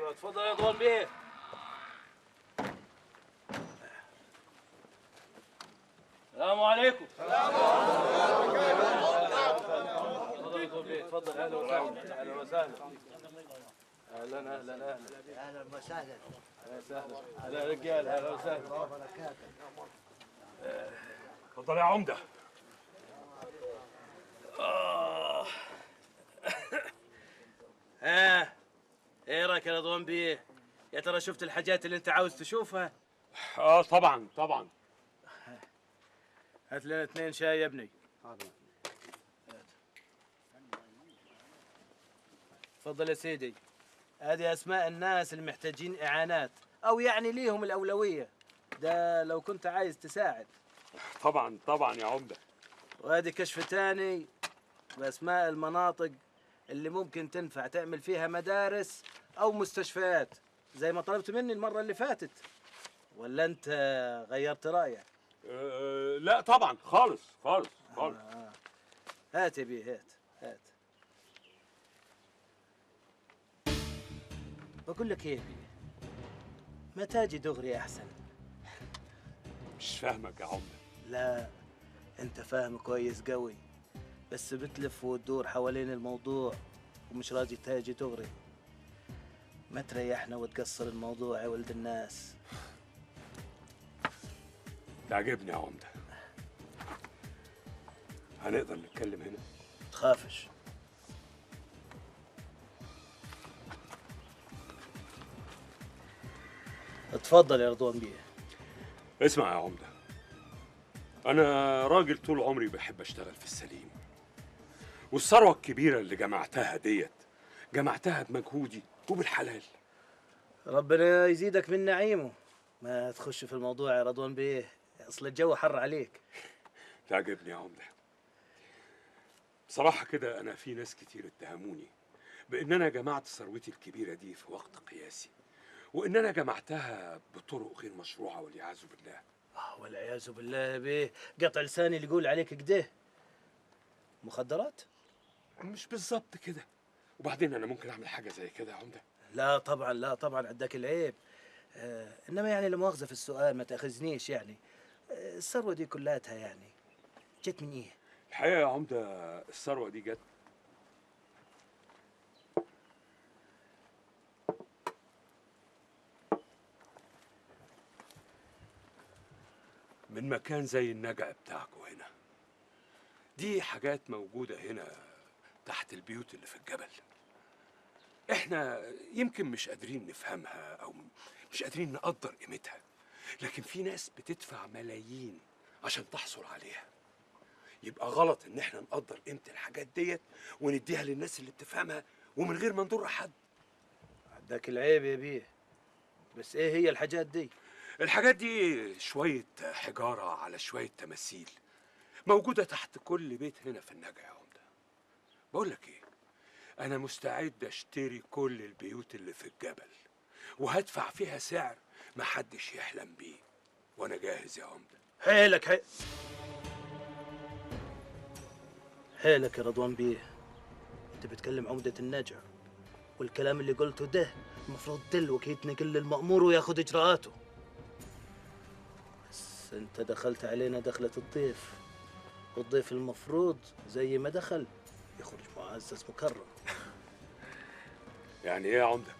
شكرا. تفضل يا رضوان بيه. السلام عليكم. السلام عليكم. تفضل يا رضوان بيه، تفضل. اهلا وسهلا. اهلا وسهلا. اهلا اهلا اهلا. اهلا وسهلا. اهلا وسهلا. اهلا رجال. اهلا وسهلا. الله بركاته. اتفضل يا عمده. ايه رايك يا رضوان بيه؟ يا ترى شفت الحاجات اللي انت عاوز تشوفها؟ طبعا طبعا. هات لنا 2 شاي يا ابني. حاضر. تفضل يا سيدي. هذه اسماء الناس اللي محتاجين اعانات او يعني ليهم الاولويه، ده لو كنت عايز تساعد. طبعا طبعا يا عمده. وهذه كشف تاني باسماء المناطق اللي ممكن تنفع تعمل فيها مدارس او مستشفيات زي ما طلبت مني المره اللي فاتت، ولا انت غيرت رايك؟ لا طبعا خالص خالص خالص. هات يا بيه، هات هات. بقول لك ايه يا بيه، ما تاجي دغري احسن. مش فاهمك يا عمده. لا انت فاهم كويس قوي، بس بتلف وتدور حوالين الموضوع ومش راضي تاجي دغري. ما تريحنا وتقصر الموضوع يا ولد الناس. تعجبني يا عمده. هنقدر نتكلم هنا؟ تخافش. اتفضل يا رضوان بيه. اسمع يا عمده، انا راجل طول عمري بحب اشتغل في السليم، والثروه الكبيره اللي جمعتها ديت جمعتها بمجهودي وبالحلال. ربنا يزيدك من نعيمه. ما تخش في الموضوع يا رضوان بيه، اصل الجو حر عليك. تعجبني يا عمده. بصراحه كده انا في ناس كتير اتهموني بان انا جمعت ثروتي الكبيره دي في وقت قياسي، وان انا جمعتها بطرق غير مشروعه والعياذ بالله. والعياذ بالله يا بيه، قطع لساني اللي يقول عليك كده. مخدرات؟ مش بالظبط كده. وبعدين انا ممكن اعمل حاجه زي كده يا عمده؟ لا طبعا، لا طبعا، عداك العيب. انما يعني لا مؤاخذه في السؤال، ما تاخذنيش يعني. الثروه دي كلاتها يعني جت من ايه؟ الحقيقه يا عمده الثروه دي جت من مكان زي النجع بتاعكم هنا. دي حاجات موجوده هنا تحت البيوت اللي في الجبل. احنا يمكن مش قادرين نفهمها او مش قادرين نقدر قيمتها، لكن في ناس بتدفع ملايين عشان تحصل عليها. يبقى غلط ان احنا نقدر قيمة الحاجات ديت ونديها للناس اللي بتفهمها ومن غير ما نضر حد. عداك العيب يا بيه. بس ايه هي الحاجات دي؟ الحاجات دي شوية حجارة على شوية تماثيل موجودة تحت كل بيت هنا في النجع يا عمدة. بقول لك ايه، انا مستعد اشتري كل البيوت اللي في الجبل وهدفع فيها سعر محدش يحلم بيه، وانا جاهز يا عمدة. حيلك حيلك يا رضوان بيه. انت بتكلم عمدة النجع، والكلام اللي قلته ده المفروض دلوك يتنقل للمأمور وياخد اجراءاته. بس انت دخلت علينا دخلة الضيف، والضيف المفروض زي ما دخل يخرج معزز مكرم. يعني ايه يا عمدة؟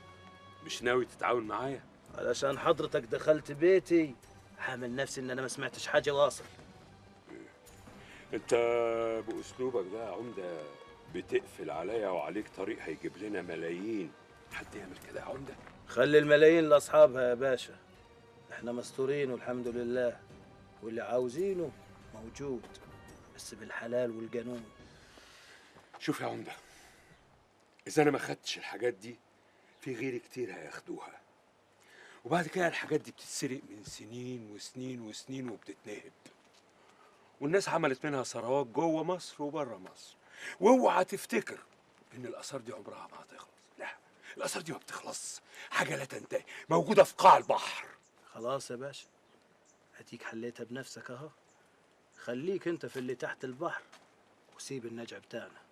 مش ناوي تتعاون معايا؟ علشان حضرتك دخلت بيتي حامل نفسي ان انا ما سمعتش حاجة واصل. انت باسلوبك ده يا عمدة بتقفل عليا وعليك طريق هيجيب لنا ملايين. حد يعمل كده يا عمدة؟ خلي الملايين لاصحابها يا باشا، احنا مستورين والحمد لله، واللي عاوزينه موجود، بس بالحلال والقانون. شوف يا عمدة، اذا انا ما خدتش الحاجات دي في غيري كتير هياخدوها، وبعد كده الحاجات دي بتتسرق من سنين وسنين وسنين وبتتنهب، والناس عملت منها ثروات جوه مصر وبره مصر. واوعى تفتكر ان الاثار دي عمرها ما هتخلص. لا، الاثار دي ما بتخلص، حاجه لا تنتهي، موجوده في قاع البحر. خلاص يا باشا، اديك حليتها بنفسك اهو. خليك انت في اللي تحت البحر وسيب النجع بتاعنا.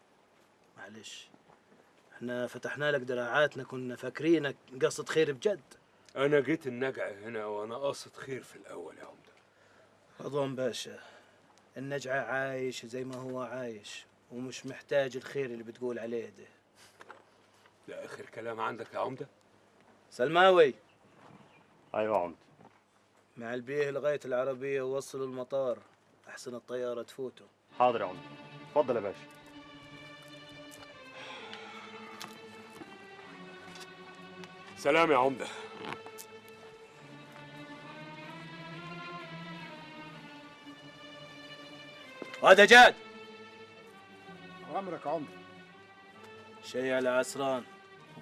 معلش احنا فتحنا لك دراعاتنا، كنا فاكرينك قصد خير بجد. انا جيت النجع هنا وانا قاصد خير في الاول يا عمده. رضوان باشا، النجعة عايش زي ما هو عايش ومش محتاج الخير اللي بتقول عليه ده. ده اخر كلام عندك يا عمده؟ سلماوي، ايوه يا عمده. مع البيه لغاية العربية ووصلوا المطار أحسن الطيارة تفوتوا. حاضر يا عمده، اتفضل يا باشا. سلام يا عمده. وهذا جاد أمرك يا عمده. شيء على عسران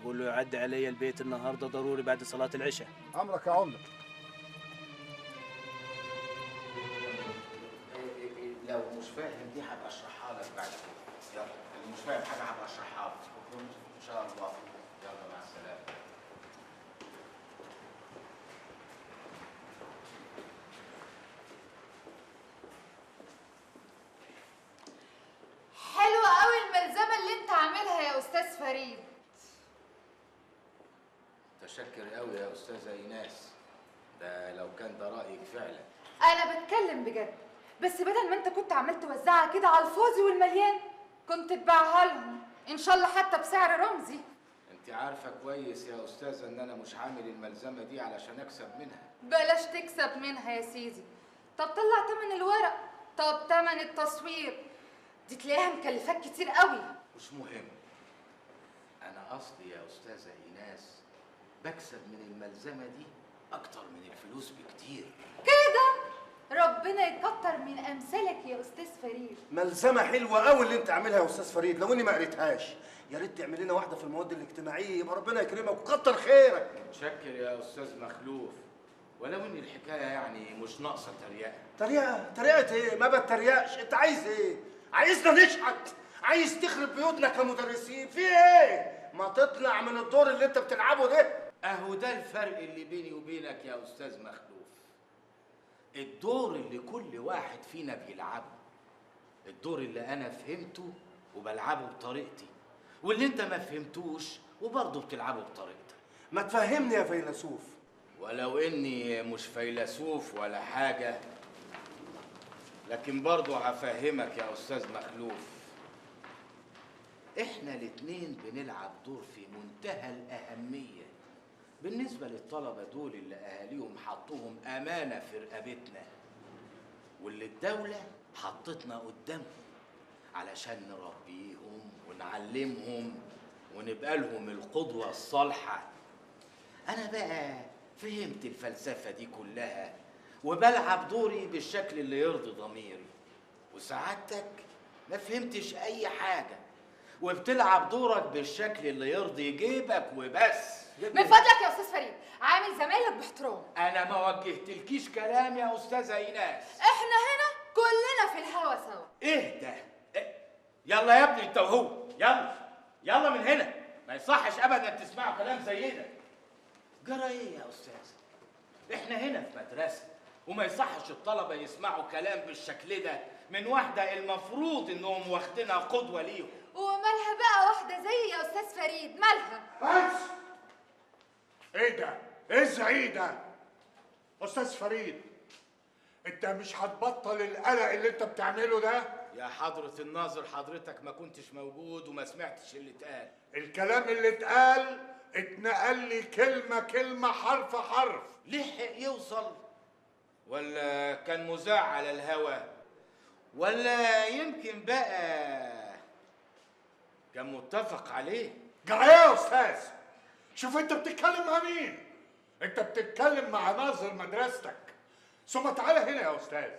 وقول له يعدي علي البيت النهارده ضروري بعد صلاة العشاء. أمرك يا عمده. لو مش فاهم دي هبقى اشرحها لك بعد كده. يلا اللي مش فاهم حاجه هبقى اشرحها لك ان شاء الله. يلا مع السلامه. حلوة قوي الملزمة اللي انت عاملها يا استاذ فريد. متشكر قوي يا استاذه ايناس، ده لو كان ده رايك فعلا. انا بتكلم بجد، بس بدل ما انت كنت عمال توزعها كده على الفاضي والمليان كنت تبيعها لهم ان شاء الله حتى بسعر رمزي. انت عارفه كويس يا استاذه ان انا مش عامل الملزمه دي علشان اكسب منها. بلاش تكسب منها يا سيدي. طب طلع تمن الورق، طب تمن التصوير، دي تلاقيها مكلفاك كتير قوي. مش مهم، انا قصدي يا استاذه ايناس بكسب من الملزمه دي اكتر من الفلوس بكتير. كده ربنا يكتر من امثالك يا استاذ فريد. ملزمه حلوه قوي اللي انت عاملها يا استاذ فريد، لو اني ما قريتهاش. يا ريت تعمل لنا واحده في المواد الاجتماعيه، يبقى ربنا يكرمك وكتر خيرك. متشكر يا استاذ مخلوف، ولو ان الحكايه يعني مش ناقصه تريقه. تريقه ايه؟ ما بتريقش. انت عايز ايه؟ عايزنا نشحت؟ عايز تخرب بيوتنا كمدرسين؟ في ايه؟ ما تطلع من الدور اللي انت بتلعبه ده. اهو ده الفرق اللي بيني وبينك يا استاذ مخلوف. الدور اللي كل واحد فينا بيلعبه، الدور اللي انا فهمته وبلعبه بطريقتي، واللي انت ما فهمتوش وبرضه بتلعبه بطريقتك. ما تفهمني يا فيلسوف. ولو اني مش فيلسوف ولا حاجه، لكن برضه هفهمك يا استاذ مخلوف. احنا الاتنين بنلعب دور في منتهى الاهميه بالنسبه للطلبه دول اللي اهاليهم حطوهم امانه في رقبتنا، واللي الدوله حطتنا قدامهم علشان نربيهم ونعلمهم ونبقى لهم القدوه الصالحه. انا بقى فهمت الفلسفه دي كلها وبلعب دوري بالشكل اللي يرضي ضميري، وسعادتك ما فهمتش اي حاجه وبتلعب دورك بالشكل اللي يرضي جيبك وبس. من فضلك يا استاذ فريد عامل زمايلك باحترام. انا ما وجهتلكيش كلام يا استاذه ايناس. احنا هنا كلنا في الهوا سوا. ايه ده؟ إيه؟ يلا يا ابني انت وهو، يلا من هنا، ما يصحش ابدا تسمعوا كلام زي ده. جرى ايه يا استاذ؟ احنا هنا في مدرسه وما يصحش الطلبه يسمعوا كلام بالشكل ده من واحده المفروض انهم واخدينها قدوه ليهم. ومالها بقى واحده زي يا استاذ فريد؟ مالها؟ بس ايه ده؟ ايه الزعيق ده؟ استاذ فريد، انت مش هتبطل القلق اللي انت بتعمله ده؟ يا حضرة الناظر حضرتك ما كنتش موجود وما سمعتش اللي اتقال. الكلام اللي اتنقل لي كلمة كلمة حرف حرف. لحق يوصل ولا كان مذاع على الهوا ولا يمكن بقى كان متفق عليه؟ جرى ايه يا استاذ؟ شوف انت بتتكلم مع مين؟ انت بتتكلم مع ناظر مدرستك. ثم تعالى هنا يا استاذ،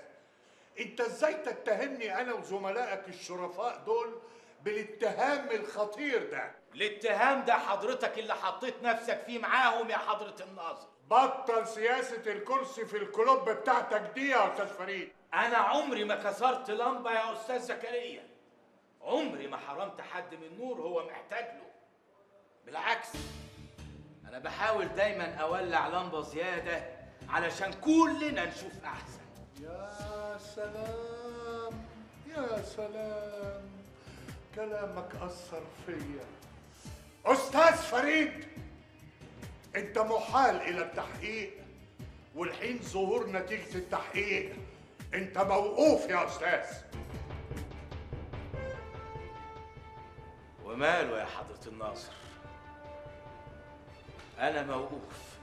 انت ازاي تتهمني انا وزملائك الشرفاء دول بالاتهام الخطير ده؟ الاتهام ده حضرتك اللي حطيت نفسك فيه معاهم يا حضرة الناظر. بطل سياسة الكرسي في الكلوب بتاعتك دي يا استاذ فريد. انا عمري ما كسرت لمبة يا استاذ زكريا، عمري ما حرمت حد من نور هو محتاج له. بالعكس انا بحاول دايما اولع لمبة زيادة علشان كلنا نشوف احسن. يا سلام يا سلام، كلامك أثر فيا. أستاذ فريد، أنت محال إلى التحقيق، والحين ظهور نتيجة التحقيق أنت موقوف يا أستاذ. وماله يا حضرة الناصر، أنا موقوف